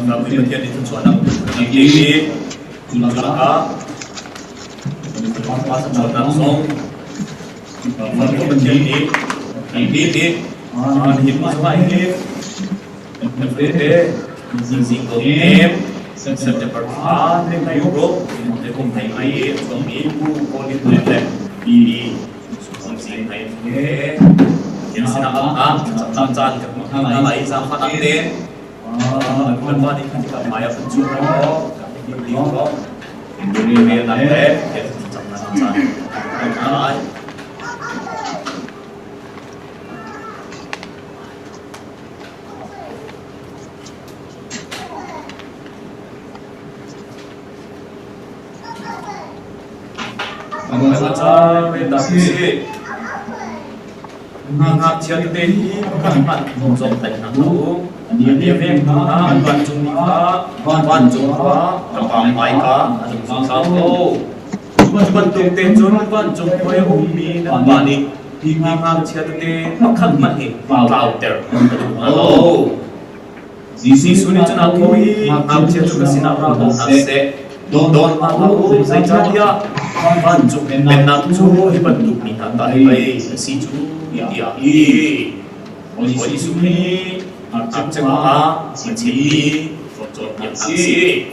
Kami bertiada di suara ini juga pasal suara song kami bertiada ini hidup semua ini bertiada sing game serta pertahanan dengan Euro dengan Thai kami kulit lelah di sing Thai yang senang cancan kemana lagi sama nanti Berapa ni kita maya pencuri ko, beli ko, beli beli nanti kita cancan cancan. Macam kita sih. Ngak ciat teh kan mungkin tak nak tahu. Dia memang ban jumpa, kapal mereka ada satu. Cuma tu tension ban jumpa yang umi dan bani. Ngak ciat teh makan mati clouder. Oh, sisi suni cina koi ngak ciat tu kesina rabu nase. Don malu saya jadi ban jumpa benar tu hebat tu ni tak baik si tu. Ya, Oli suni, Arcengah, Sini, Foto Yaksi,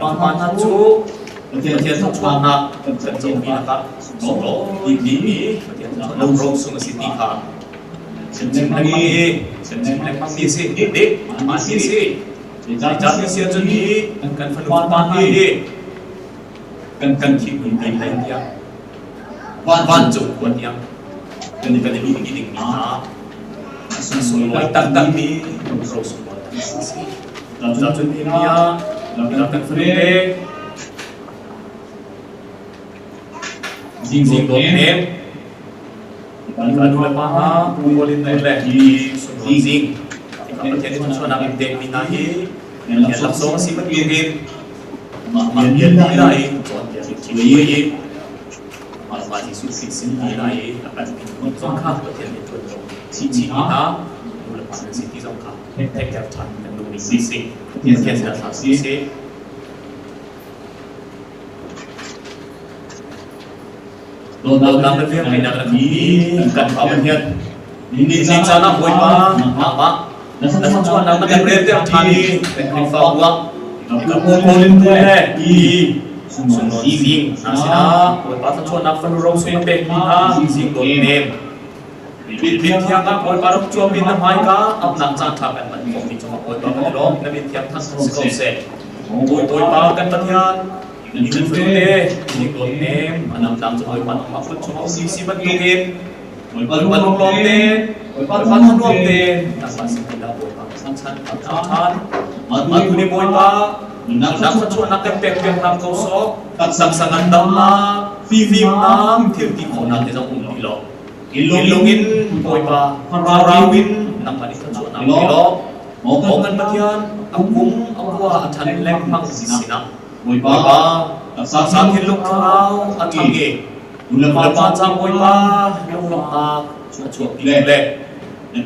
Mana tu, Bagian Tuana, Terjauh Binaka, Solo, Ini, Nongkrong Sungai Sitika, Sencing Lempang Disi, Dik, Masih Si, Jadi siapa jadi, kan penumpang ini, kan kita lain dia, Wanjuk buat yang Ketika dia begini minta, semua tak ni terus semua. Lalu dia lakukan free, zing donem, kalau lepas boleh naik di zing. Kalau jadi macam nak minta minahi, yang langsung si berkirim, dia nilai, dia cium. Masih sulit sendiri akan songkah betul betul cita lepas sini songkah teknik can dan dulu sisi kita sudah sisi dalam berfirman tidak lagi kan kawannya ini sana boleh apa dan sesuatu nama yang berbeda tadi teknik faham kamu tu Suno izing, nasina, lepas tu nak faham semua teknika, izing donem. Bintiang kan, lepas tu cuba bina mereka, ab nak cantik kan, kami cuma lepas tu dong, nabi tiang tas sekose. Lepas kan petian, izing frite, izing donem, anam cuma lepas tu cuma sisi bentukin, lepas tu lomten, nasa sila lepas cantik, madu ni lepas. Nak sesuatu nak tempel nak kosong, sangat dama, film nam, tiap kona kita umpilo. Ilongin boiba, parawin, nak balik sesuatu nak ilo. Mau kan bagian, aku akan lempang sina. Boiba, saat hiluk kau, atange. Lepas jam boiba, lepas sesuatu pilih.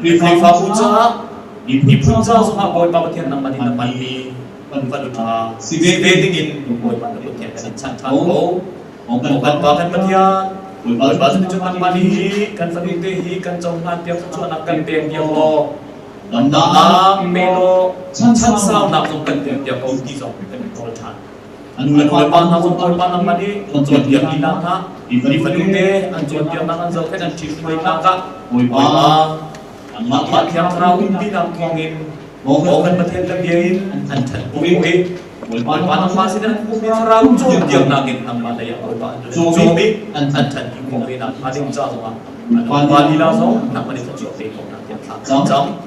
Priva puja, dipuja semua boiba bagian nak balik. Penfaduta, si bedingin, buat pada bagian dari cantan ko, bukan bahkan bagian, buat bahasa itu cuma mani, kan faditehi, kan cuma tiap sesuatu nak kan tiap lo, dan melo, cantan sao nak kan tiap kau di so, kan koltan. Anu lepas nak mani, untuk dia bilang ha, di fadite, untuk dia nak anjau kan cip mereka, mak tiap terawih bilang kongin. Bukan betul terbiarin, antar bumi, bukan masih dan bumi terang jauh dia nangin nama daya bukan bumi, antar bumi nak paling jauh mah, bali langsung nak paling jauh pekong nak yang jam,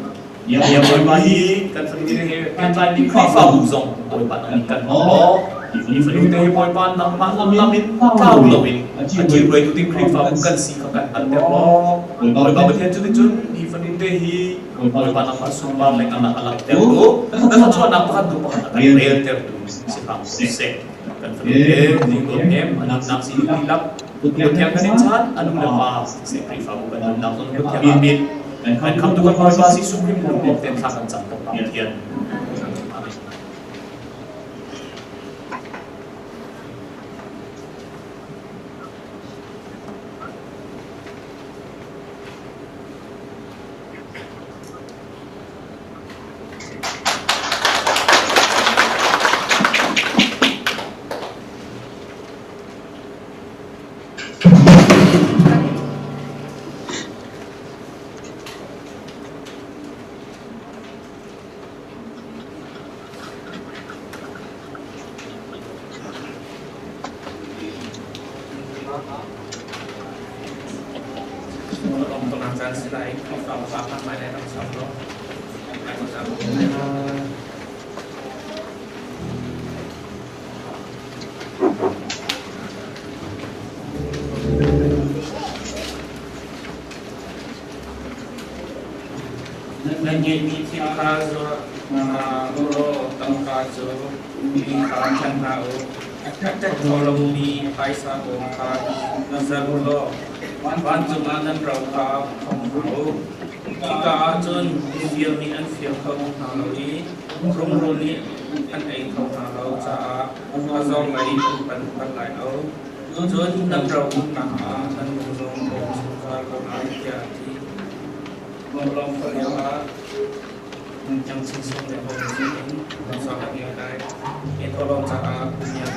yang berbahi kan sendiri kan tadi kafa uzong, bukan ikan Ifalute boy pan nak malam lamin kau lawin. Aji boy tu ting krifa bukan si kakan ada lo. Boy babat yang jun ifalute hi boy pan nak masuk bar lek anak tertu. Dan satu anak pakat tu pakat real tertu sifam sek. Kan falute tinggal em anak si tilap. Yang kan insan anu lepas si krifa bukan nak untuk yang ambil. Dan kamu tu kan boy basi supreme untuk ten sakan sangat pangkian. Tolong pengajaran selain kalau papan mana yang sama Nanti kita tangkazo di kancang tahu tolong di paisa bongkar nazarulo bantuan rauka tahu jika ajun film ni an film kau nalui rumruli an ai kau nalau ca azong lai pan pan lai au jun nam rau na an rung bong sukar kau ai jadi belum kelihatan yang siswa yang berjudi masalah yang ada itu tolong cara punya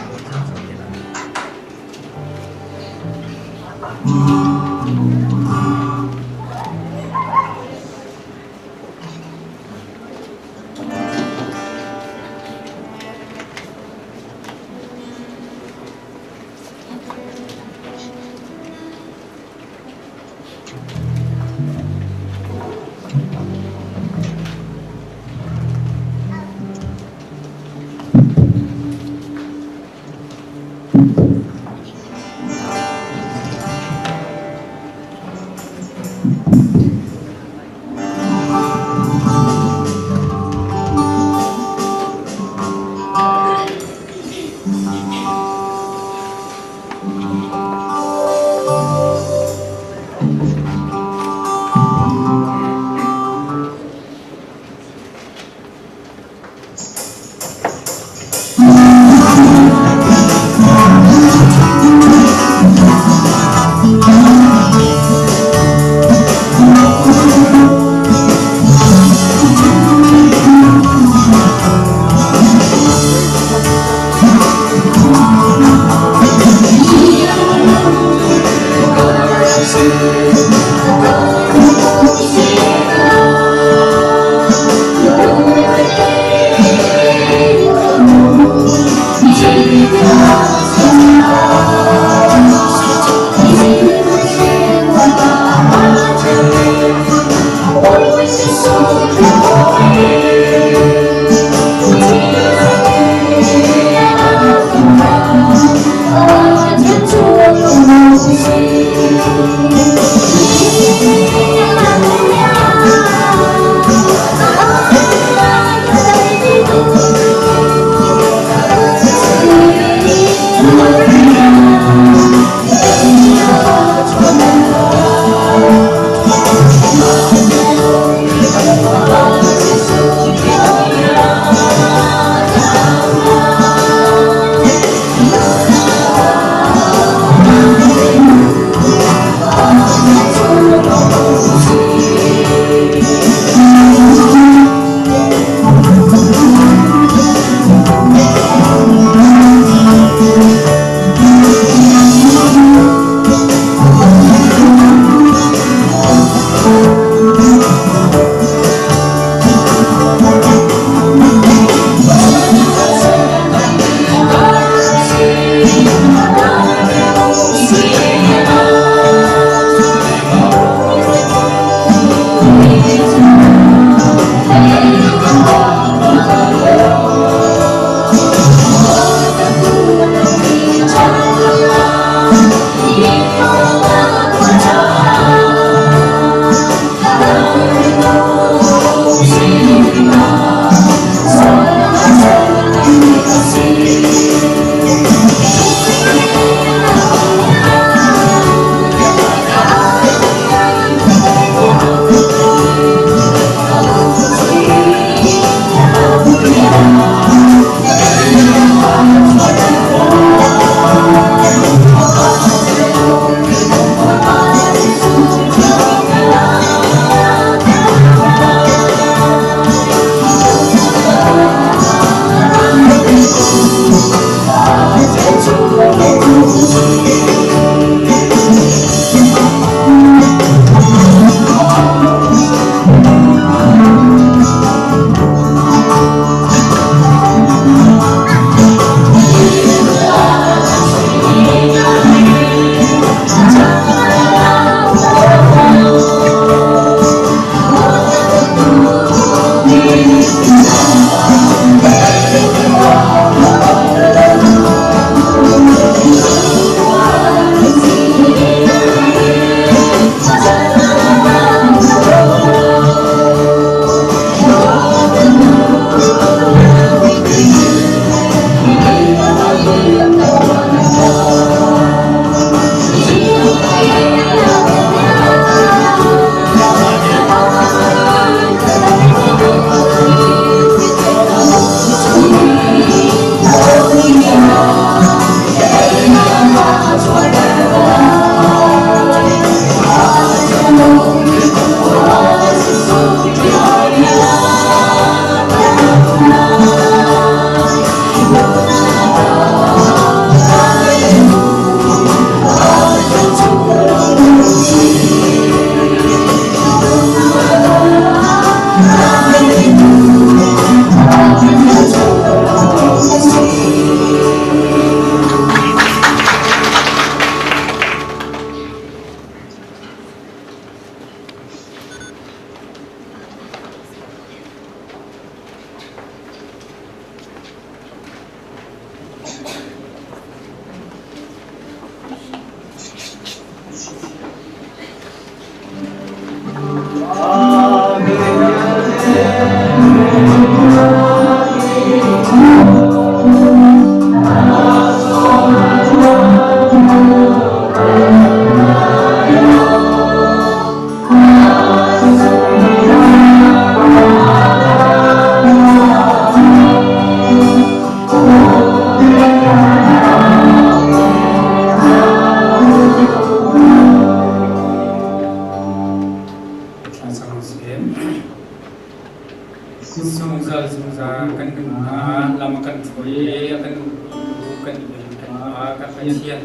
เชียน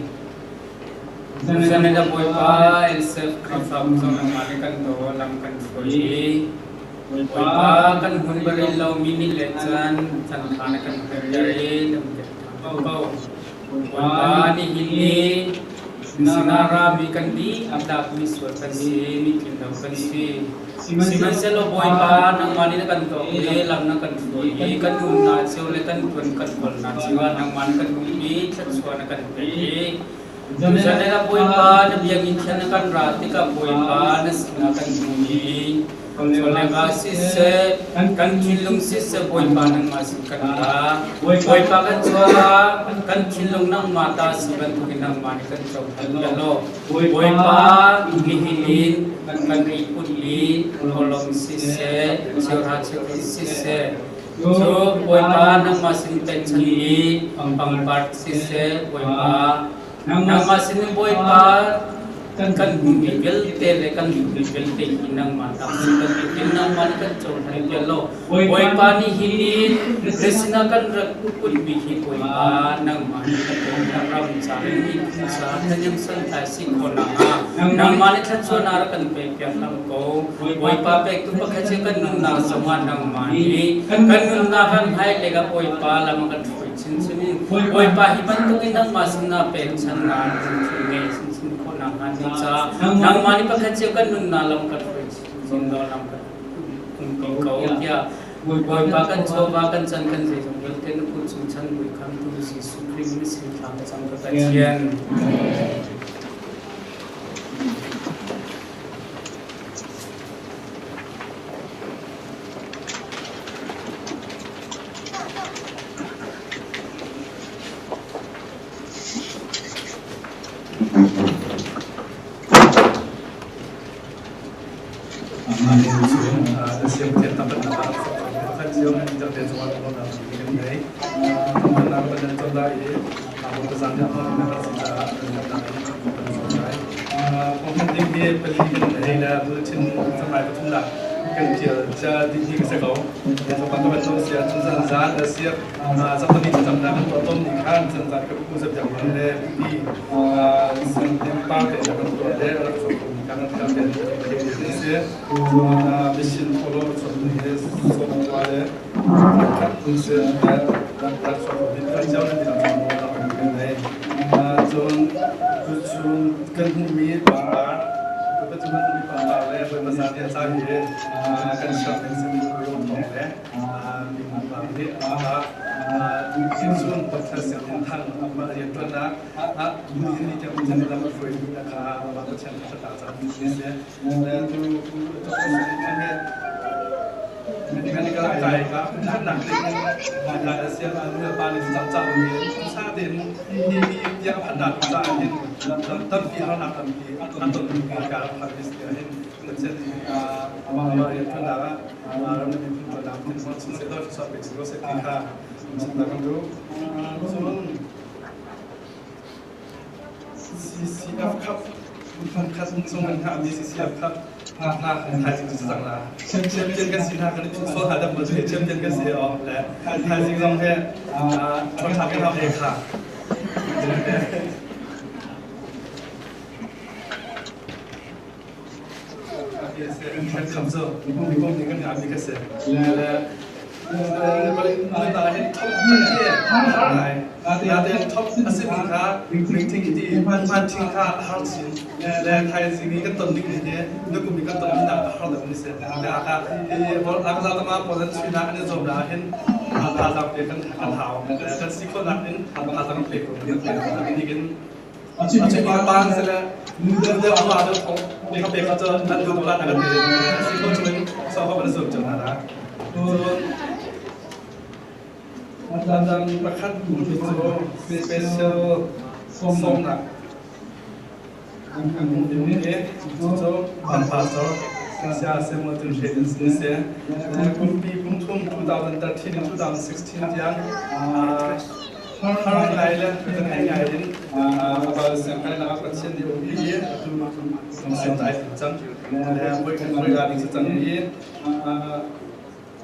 ฉันได้บอยป้าเอลเซฟคริฟต์ส่งมาในกันโตลำกันสวยบอยป้ากันหุ่นบริลเรามินิเลจันฉันทานกันเฮเรนดำเด็ดทางเบาบอยป้านี่ฮินีสินารามีกันดีอับดับมีสวนกันซีมีกินดำกันซีสิมันเซลบอยป้านังมานี่กันโตลำนังกันสวยกันหุ่นนาเซลเลกันหุ่นกันคนนาสิว่านังมันกันหุ่นดีชัดสวนกันเปJadi nak boy pa, jadi yang ini kan rati kan boy pa, nasi nak kan bumi. Soalnya kasih se, kan kilung se boy pa nang masih kan dah. Boy pa kan suara, kan kilung nang mata seban tu nang mani kan jauh kalau. Boy pa ingin kan riput li, kolong se, curhat se. So boy pa nang masih tension li, pangpart se boy pa. Nang masin boy pa kan bumigil tele kan bumigil te hinang mata kan hinang man kan chol hai gelo boy pa ni hinin resina kan rakut bihi boy pa nang man kan ram sa ni sa tanyang san ta si khona nang man kan chona kan pe pya nam ko boy pa pe tu pa khache kan nun na sama nang mani kan nun na kan hai lega boy pa lam kan sin boy pa hiban tu kinang masin na pe chan na sin ko na han sa nang mani pa khache kan nun na lam kan sin do lam kan kung ko ya boy pa kan cho ba kan chan kan se jong tel ten ku chung chan boy kan tu si supreme ni sin thang chang ka chian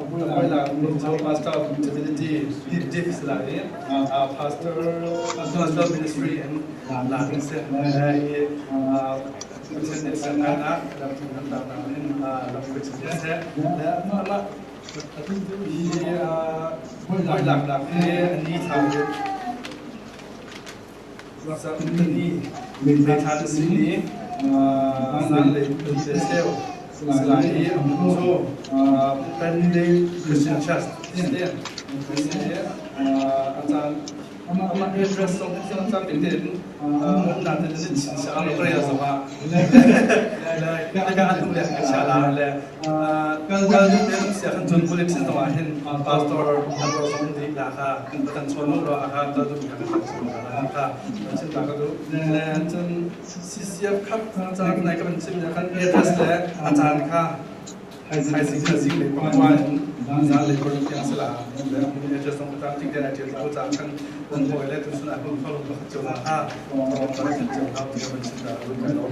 Apoy lang ng Pastor of Divinity, Deep Islami, Pastor Ministry and Latin Set, President Sanana, Latin Namin, Latin Set, Mama, at hindi Apoy lang ni Tawid. Sa ni Nathan Sini, Sanle, Deseo. Selain itu, pendek Christian Church, ini akan amat address soal tentang penting, nanti ini siapa yang sama, kita akan lihat siapa le, kalau kita siakan tuan kulit sentawahin pastor atau seperti laka, bukan soal lo akan tahu laka, cinta kado, dan siap kap tentang naik kebencian akan address le, akan kah, hai sing le, pengalaman, dan le yang salah, dan address tentang tiga aja tahu akan untuk le tu sudah aku kalau bekerja laka, kalau bekerja laka kebencian bukan lo.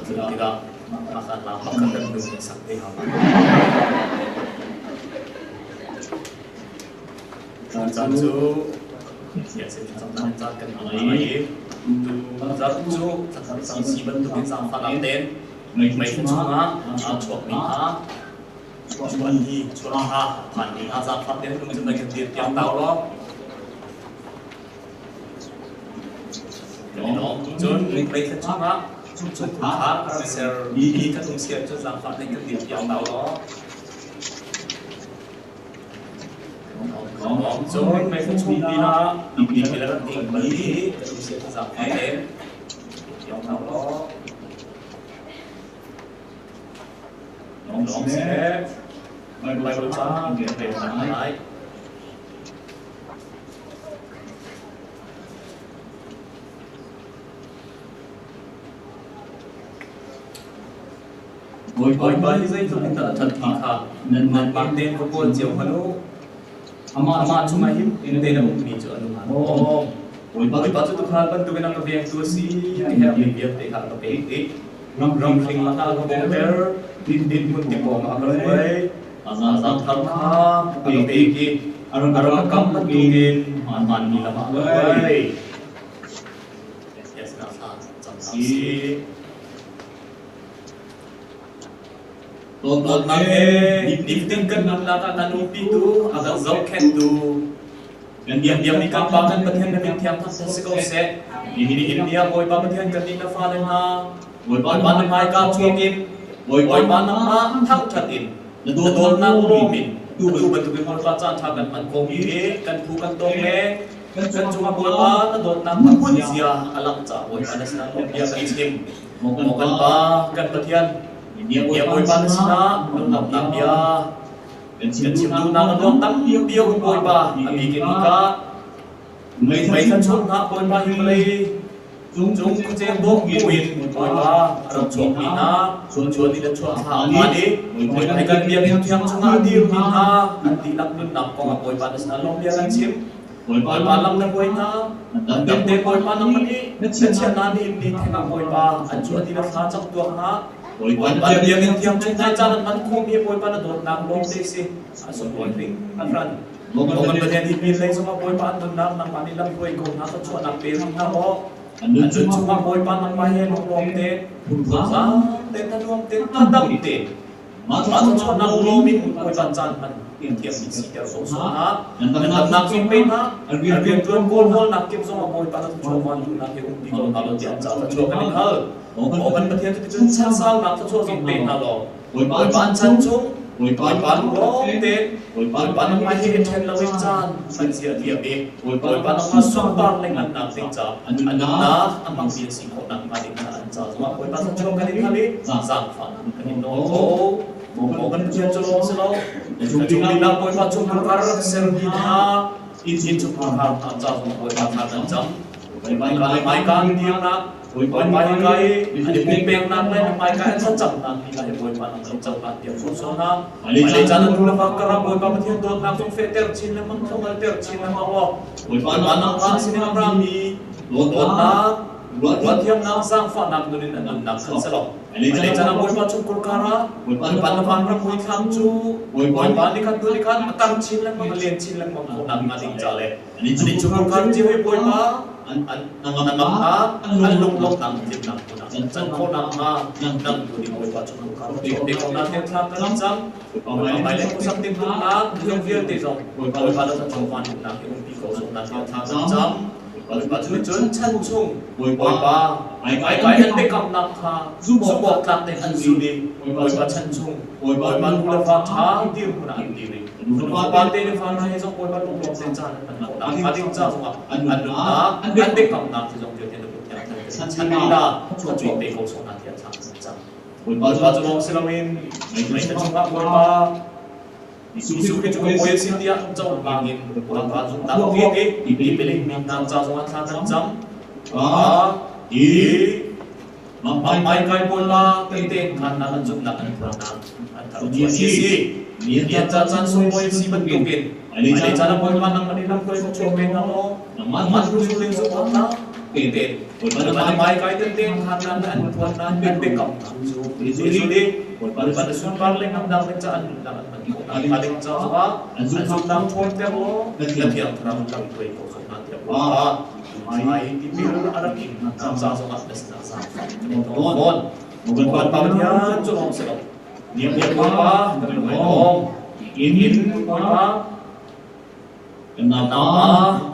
Tidak akan lama kendung sakti hamba. Janju, ya saya mencatatkan lagi untuk janju sisi bentuk yang sangat laten, baik cuma cuak minha, cuan hi, cuan ha, pani azam laten untuk menjadi tiang tahu loh. Jadi dong, jun baik cuma chúng ta sẽ đi các công việc cho giảm phát lên các điểm giao nào đó có rồi mấy cái chung đi là đi cái là tiền mới đi các công việc cho giảm phát lên giao nào đó nó sẽ bài đồ trang về làm lại Ôi bởi dây dùng thật thật thì khả nên bằng tên của cô chiều mà nó ama chúng mày hiếm tên là một mình chỗ nó mà ôi bởi bắt chúng ta vẫn tụi nó có việc tôi xí cái hệ mình việc để khả nó bé ít rong sinh mà ta có bé din một cái bộ mà nó với ra thằng ha cái bé kia nó cầm một cái hoàn đi là mà với yes là sao chẳng gì Tot nage diptingkan nata tanupi tu agak zoket tu dan diam di kambangan petian dan tiang tas sekau set ini India boy pa petian katina falen ha boy pa mai ka chuakin boy pa na thang chatin don na urumin tu betul betul percaya thagan man komi kan thu kan tong le kan cuma boy pa na don na manusia alam cha boy pa na sana dia kan chim mo kan pa kan petian dia boy pa na sina nang dia dan chim tu nang don tam dia boy pa abikin ika mấy thân chốt na boy pa himlei chúng ku chen bok win boy pa ram chok ni na chuan đi đến chuan ha ma đi boy pa kan dia thiam chunga dir ni ha anti lak nun nam ko boy pa na sina long dia kan chim boy pa lam na boy na dan de boy pa nang mani chen na ni thena boy pa an chuan đi na sa chak tu ha boy pa dia thiam chunga chan man khom hi boy pa na don nam long te si aso boy ring an ran Momen berjaya di pilih semua boy pan tendang nang panilam boy ko na sa chuan ang pilih na ho anjun cuma boy pan nang mahe long te sa te tanong te tandang te ma sa chuan nang lomin boy pan chan man tiam mi si ter so ha nang nang sing pe na albian tuan gol hol nak kim semua boy pan sa chuan man na ke umpi ko kalau dia cha sa chuan kan hal momen berjaya tu chun sa sal nak sa chuan sing pe na lo boy pan chan chung Ôi pan bó tên ôi pan nó mai hết thêm là bên chan anh sẽ liệp đi ôi pan nó xuống pan lên anh nằm tính cha anh na anh mang tiền sinh hoạt nằm mà tính cha anh cha mà ôi pan cho cái đi khali giang phản cái nó bố cái chuyện cho nó sao chúng mình đang ôi pan chung cả rất xem đi ha in chung cả anh cha mà ôi pan anh cha ôi pan cái mai cái đi na ôi pan mai cái anh đi bèn nằm lên mai cái anh sắp chậm nằm đi lại ôi pan anh chậm nằm tiền số số na Malay jangan dulu fakar boy pa mati untuk langsung feter chin lemang thongal ter chin lemang awo boy pa manang ka sini amrami lot na lot yang nang sang fa nak dunin an nak selo Malay jangan boy pa chukul kara boy pa pan boy tham chu boy pa ni kan atam chin lemang len chin lemang nak mating jale ani chukul kar ji boy pa an lung nang jip nang chan ko nang dunin boy pa chukul kara de ko na te thang kan jam mai lên có sắp tin tức là nhân viên thì rồi rồi vào đó trong quan điểm là cái công ty cổ phần là theo thang chấm rồi vào chuỗi chân chung rồi ba cái anh bị cầm nặng ha giúp bộ làm để ăn gì đi rồi vào chân chung rồi vào luôn là vào tháng tiêu của anh tiêu đi rồi vào ban tên vào này xong rồi vào luôn lên chân anh phát hiện ra rồi anh bị cầm nặng thì giống như thế được chân đi là cho chuyện để cổ phần là theo thang chấm Baca long silamin, mereka cuma berapa isu kita juga boleh sindia jauh angin kurang baca tak kiri dipilih minang jauh macam jam di mampai kai bola penting karena lanjut nak peranan antara dua sisi dia jajan semua isi bentukin ada cara bola nang menang kau itu coba namo nama suling semua penting pada mai kai penting karena antara penting kau jadi pada sumpah lengkap dan pencaan dalam ada jawab azum dan pointer lo yang terang terang itu kosong nanti apa mai dipilih ada kim sama sama destinasi teman bukan pamnya colong selok dia apa ngomong ingin apa kenapa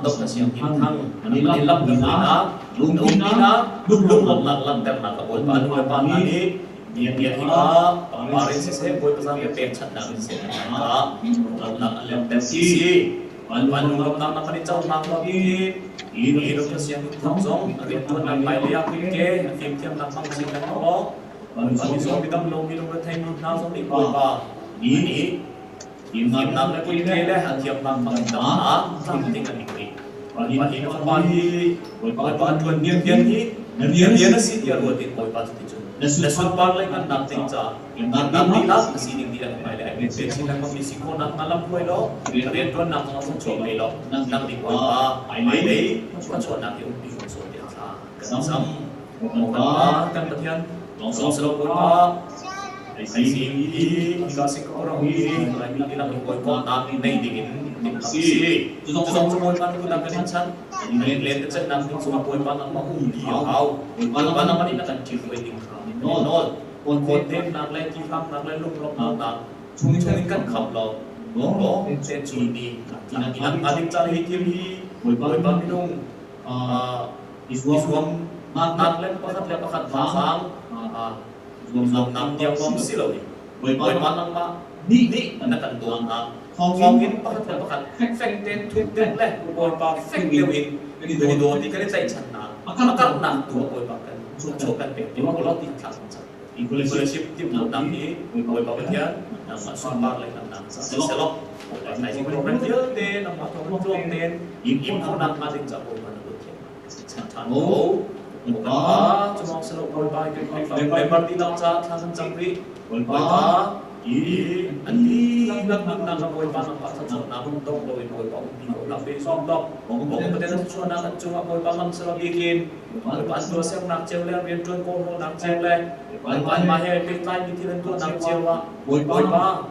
dokter siang hintang hilap gimana lungkina lung ternak kabul apa ini dia kemarin sih saya buat pesan dia pencet dan nak lem tensi pan nak ni jauh nak lagi ini dokter siang thong ada tuan nak mai lihat ke film tiang nak mangsin nak apa pan so bidang lo minum thai minum na so ni pa ini tim nak nak ke dah tiap nak mangda something kan ni ini pa tuan dia nasi dia buat itu pa tu Lesson parley kan nating cha nating las sini dia mai le ai se sila ko misiko nak alam ko lo ren don nak so choi mai lo nang di ko ai le ko chon nak yung pi ko so dia sa sam mo kan pathian long so selo ko ai si ka si ko ro hi lai mi dilang ko na nei dingin si tu song so mo kan ko nak kan chan len chen nak so ko pa nak ma hu di hau pa nak ma ni nak kan chi ko ding nol konten nak lain kifam nak lain luk nak chung kan khap lo lo sen chi ni tinang adik cari hitim boy pa minung iswam nak lain pakat pasang iswam nak tiang bom silo ni boy pa nang ma ni anak kan tuang phong in pakat feng ten thuk ten le boy pa feng lewin jadi do di kali sai chan na akar nak tu boy pa kan cocokan pe dia kalau tingkat leadership tim nak ni boy pa dia nak masuk bar lain nak selok lai sing program dia de nak masuk program den im ko nak ma ding jago mana betul tan mo cuma selok boy pa ke member di nak thang jangri boy pa ani nak boy pa nak pasal nak untuk boy pa di ko nak be som dok bong betul chuan nak cuma boy pa mang selok bikin pan tu siang nak cel le rian tuan ko nak cel le pan ma he pe tai ni tiran tu nak cel wa boy pa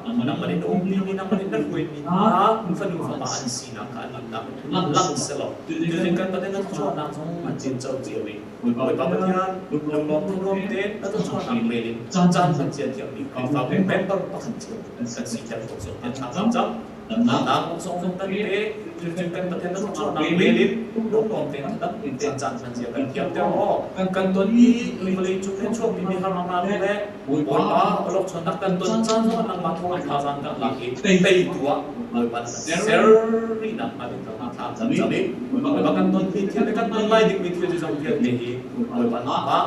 nak manin umli ni nak manin nak kuit ni fan fa ma an si nak kan nak lang selok tu kan pada nak chuan nak song man cin chau jiu ni boy pa patian lum lom tu rom te tu chuan nak le chan fan cel tiang ni ka fa member pa kan cel kan si tiang ko so tiang cham nang song tan teจึงเป็นประเทศนั้นช่วงนั้นเวลินลูกของเต็มทั้งเป็นจันทร์มันเสียกันเทียมเดียวกันตัวนี้เลยจุดในช่วงปีนี้ฮามาเลยแหละบุญว่าเราชนนักกันตัวจันทร์นั้นมาทวงภาษากันหลังอีกเตยตัวเลยวันเซอร์รีนักมาเป็นตัวมาทำจะนี่เลยกันตัวที่เทียมกันตัวไล่ดิบวิธีที่จะเทียมนี้เลยวันว่า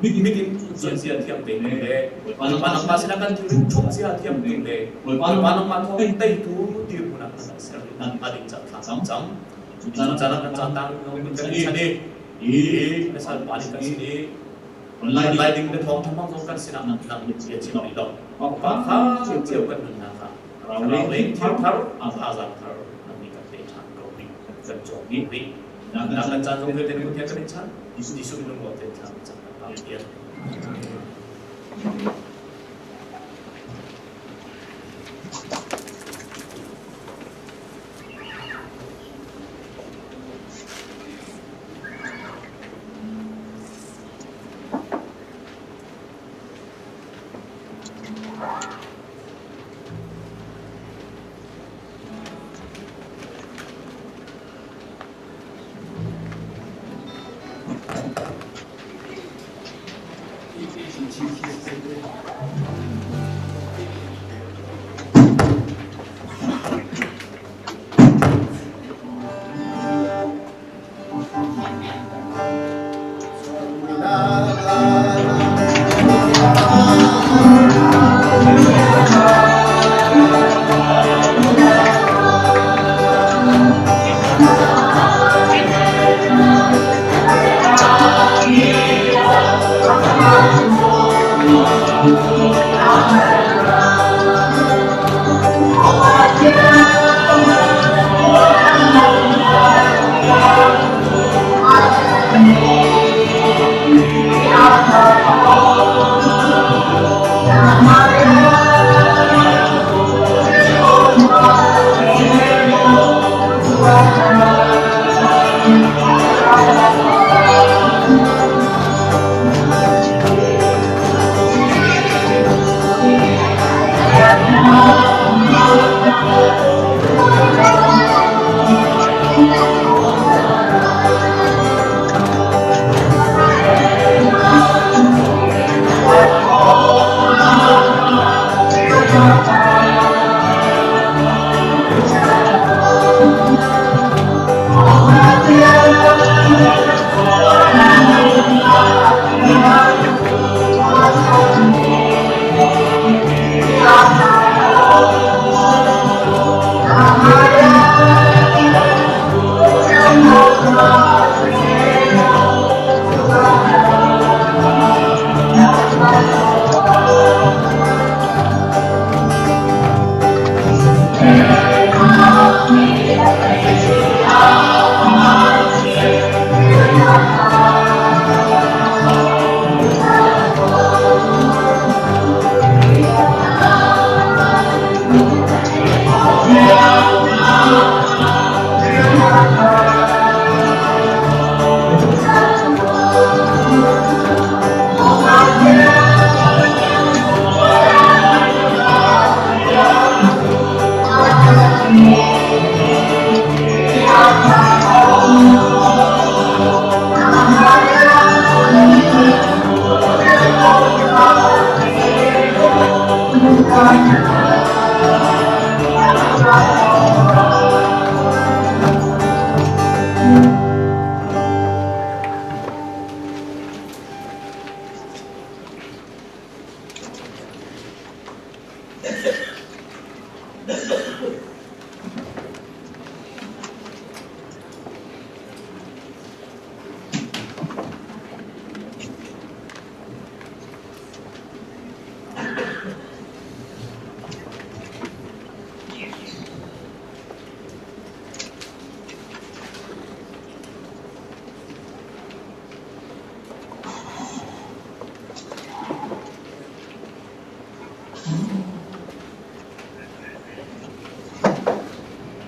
bikin sosial tiap tinggi deh, panang pasir akan cukup sosial tiap tinggi deh, panang matang itu dia pun akan sering dan paling cepat sam-sam, cara kencang mungkin dari sini, misal balik ke sini, online di depan teman kan sih nak dia cina itu, apa dia bukan nak, kalau tiap hari azab hari nanti kita cakap kau ni kerja ni, nak kencang mungkin dari kita kerja, isu nunggu kerja. Iya.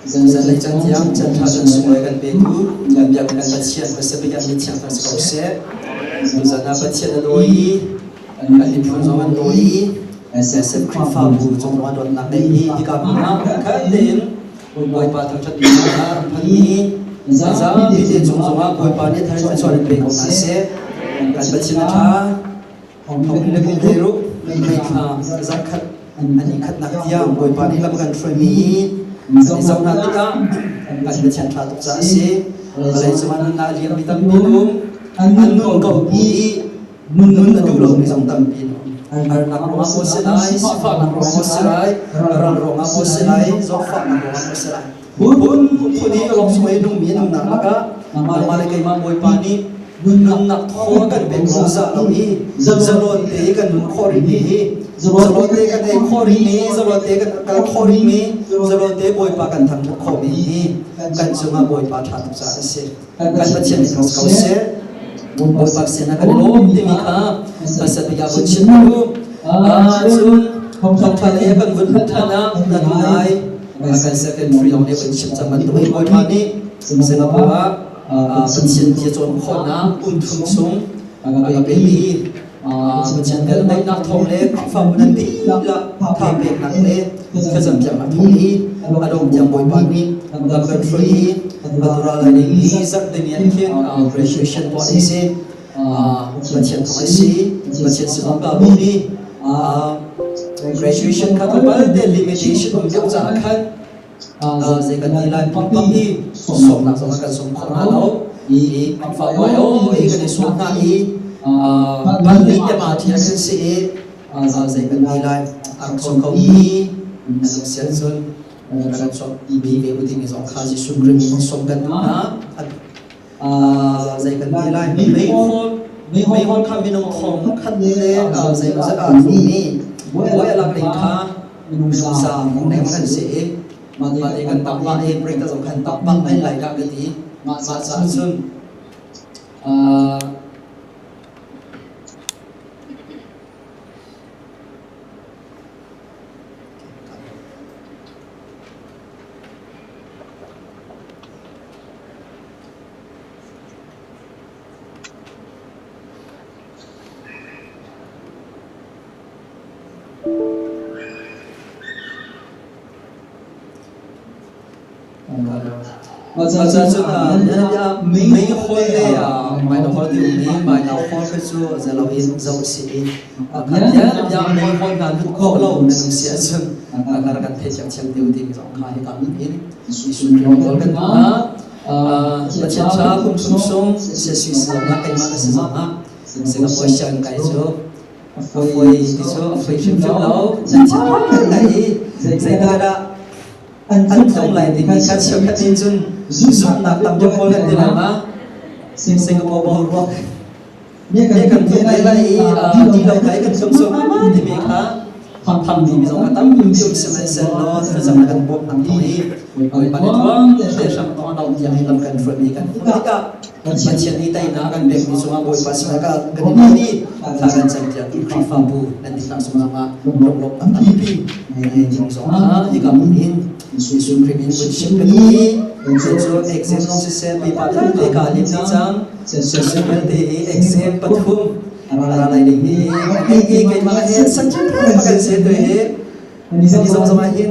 Dân lấy chân tiếng chân thọ dân xung lấy gần bê tú gần biạc gần bật chiên và sẽ bị gần bị chiên và sẽ cầu xe dân là bật chiên là đôi gần đi phun gió gần đôi SF Krifa bu trong đó đồn nặng đấy thì cả mình nào cái đến buổi ba tháng chặt là phần ní giá bị tiền trong trong buổi ba này thay cho đến bên công an sẽ cái bất chính là không được cũng thấy rồi mình giá khát anh khát nặng dia buổi ba này làm gần free mi sau này kita cái bất chính là tục giá sẽ lấy cho anh là liam bị tăng bùm anh luôn cầu đi nun na dulo ni trong tâm pin ar nak ronga mo selai sifa nak ronga mo selai ran ronga mo selai zofa nak ronga mo selai bun khuni lok soi dung mi nam na laka male kai ma boy pani nun nak tho kan ben rosa lo hi zalon te kan nun khori ni hi zalon te kan ei khori ni zalon te kan khori mi zalon te boy pa kan tham kho mi hi kan chunga boy pa tha tu sa se kan pa chen ni kau se buat vaksin akan lom demi ka pasal dia vaksin tu sun không phải là cần vượt thana dan mai akan secondary yang dia vaksin zaman tu boy mani Singapore vaksin dia chon khona thum sung aga baby vaksin gal mai nak thong le pham nan ti la tha pek nak le ka jam jam nak thong ni adom jam boy mani lam kan free Atura la ni zat de ni khen graduation policy bachelor policy bachelor song ka ni graduation ka ka bal de limitation om jang cha khan ze kan ni lai pam pam ni som na som ka som khona lo I fa wa yo I kan som na I ban ni ya ma thi kan se ze kan ni lai ang som ka ni nam sian sun kan som bi ve u ting song kha ji su krim som kan na dạy cần đi lại mấy hôn khăm bên ông thong khăn lê dạy có rất là thú ni bố là làm đình kha bên ông sa ông này khăn sẽ mà dạy cần tập ba em break ta giống khăn tập băng bên lại các cái tí mà sa xuân Cho nên là mấy khối đây bài nào khối thì mấy bài nào khối cái số giờ là in dấu sĩ cái giờ mấy khối là lúc khối lâu nên sẽ chân cái cái thế chẳng chẳng tiêu thì giống khai cái in isu yang golden na macam saya pun sungsung sesi selama kai mana semua Singapore siang kai so foi so foi chim lau macam lai saya ada anh không lại thì mình khát siêu khát tin chun zoom nạp tầm cho con lên thì làm á Singapore bao ruộng biết cần phải lại đi đâu cái cần sung sung thì mình khá thầm thì mình giống cái tấm tiêu xem nó phải rằng là cần buộc nằm thôi rồi bạn ấy để sang to đầu thì mình làm cần phải mình cần tất cả bạn chuyện đi tay nó cần việc mình xuống bồi pas mereka cần đi ta cần xem chuyện đi khám phá bu nanti nak semua lok tak tapi yang soal jika mungkin isu krimen bersiap ini untuk exam non sistem di pada kali ini jang sistem di exam pathum ara lai ini cái mà hết sẵn chắc mà cần sẽ tới hết đi sama hin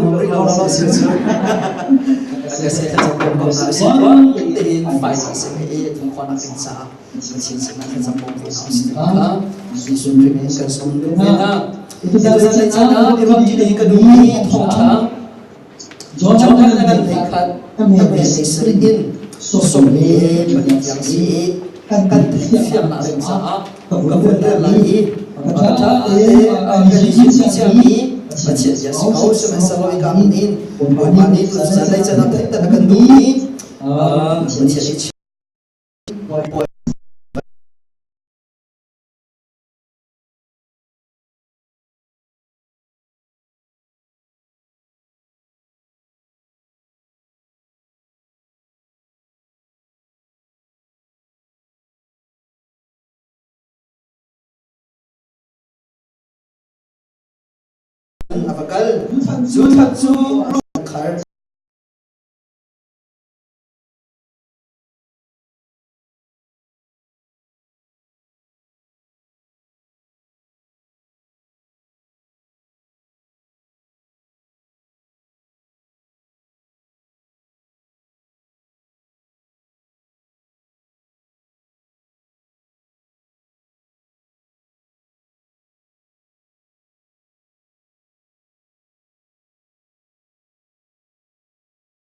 beri lo sih cái sẽ thật trong công nào sẽ tiền phải sẽ phải thông qua năng xã chiến sĩ năng trong công việc nào sẽ đó isu krimen cần sống được itu dari sana di ruang jadi kedui thongchang jong kan dengan dekat kami seringin sosok ni yang si kan yang nak sa kemudian lagi kata jadi sisi ni macam ya kau semasa lagi kami ini tu saya jangan kita akan dui macam apakah sudah